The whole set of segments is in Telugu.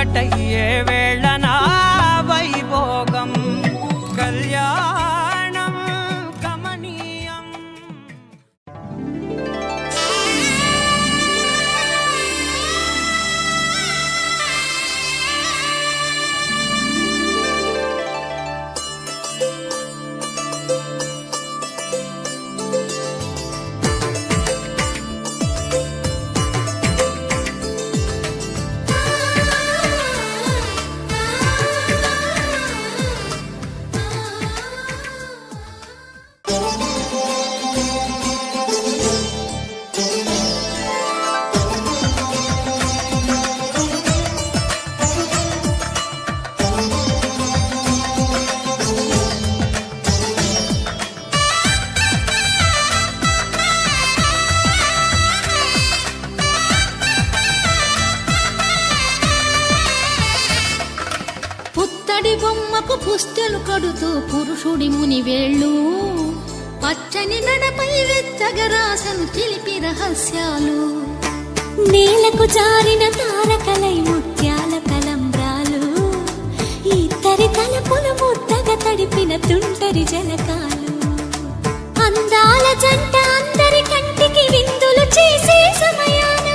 ఒకటయ్యే వేళన వైభోగం కళ్యాణం కమనీయం. బొమ్మకు పుస్తెలు కడుతూ పురుషుడి ముని వేళ్ళు పచ్చని నడపై వెచ్చగా రాసను చిలిపి రహస్యాలు నేలకు జారిన తారకలై ముత్యాల తలంబ్రాలు ఇద్దరి తలపులు ముద్దగా తడిపిన తుంటరి జలకాలు అందాల జంట అందరి కంటికి విందులు చేసే సమయాన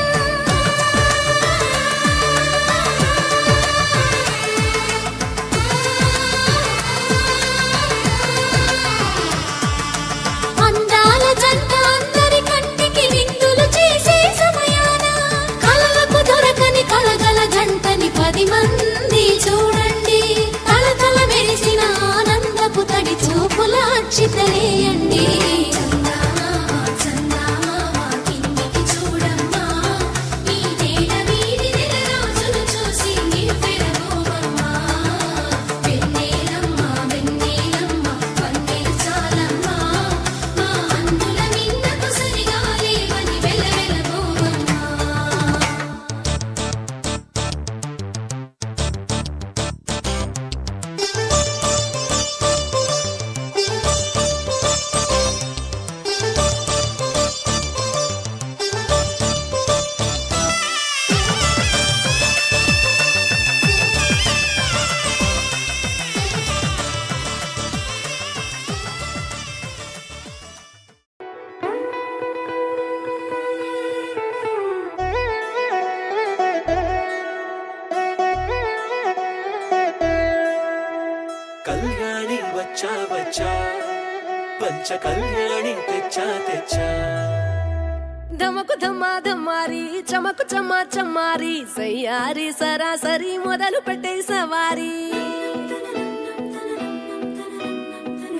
పది మంది చూడండి తలతల మెరిసిన ఆనందపు తడి చూపుల అచ్చితలేయండి కళ్యాణి వచ్చా వచ్చా పంచ కళ్యాణి తెచ్చా తెచ్చా ధమకు ధమ్మా ధమ్మారి చమకు చమ్మా చమ్మారి సయ్యారి సరాసరి మొదలు పెట్టే సవారి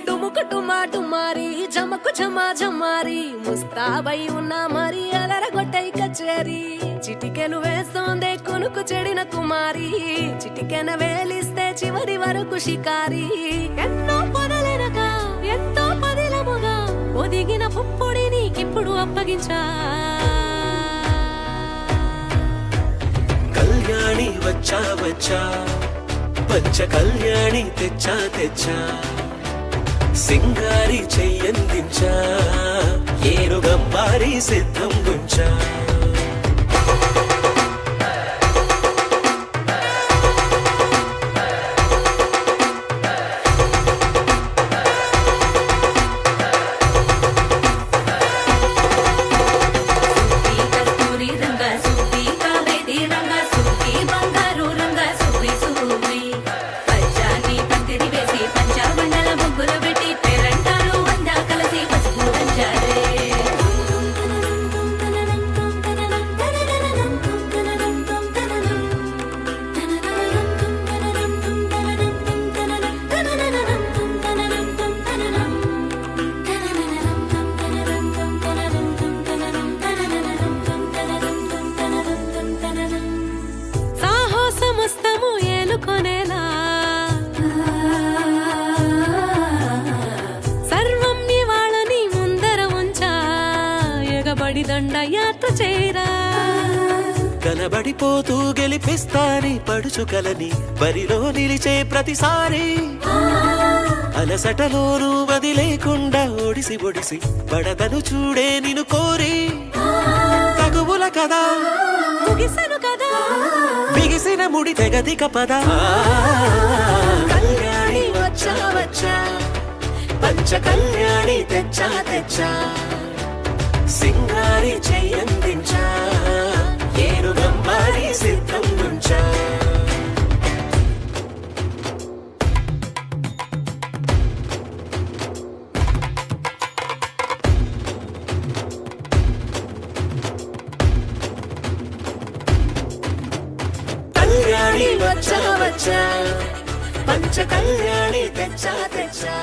డుముకు టుమా టుమారి చమకు చమ్మా జమ్మారి ముస్తాబై ఉన్నా మరి అలరగొట్టై కచేరి చిటికెను వేస్తోందే కొనుకు చెడిన కుమారి చిటికెన వేలిస్తే చివరి వరకు షికారి ఎన్నో పొదలెనగా ఎంతో పదిలముగా ఒదిగిన పుప్పొడి నీకిప్పుడు అప్పగించా కళ్యాణి వచ్చా వచ్చా పంచ కళ్యాణి తెచ్చా తెచ్చా సింగారి చెయ్యందించా ఏనుగంబారి సిద్ధం గుంచా దండయాత్ర చేరా కనబడిపోతూ గెలిపిస్తాని పడుచుకలని బరిలో నిలిచే ప్రతిసారి అలసటలోనూ వదిలేకుండా ఒడిసి ఒడిసి పడతను చూడే నిన్ను కోరి తగు వధువుల కదా ముగిసెను కదా బిగిసిన ముడి తెగదిక పద కళ్యాణి వచ్చా వచ్చా పంచ కళ్యాణి తెచ్చా తెచ్చా సింగారి చెయ్యందించా ఏను గంబారి సిద్ధం నుంచా కళ్యాణి వచ్చా వచ్చా పంచ కళ్యాణి తెచ్చా తెచ్చా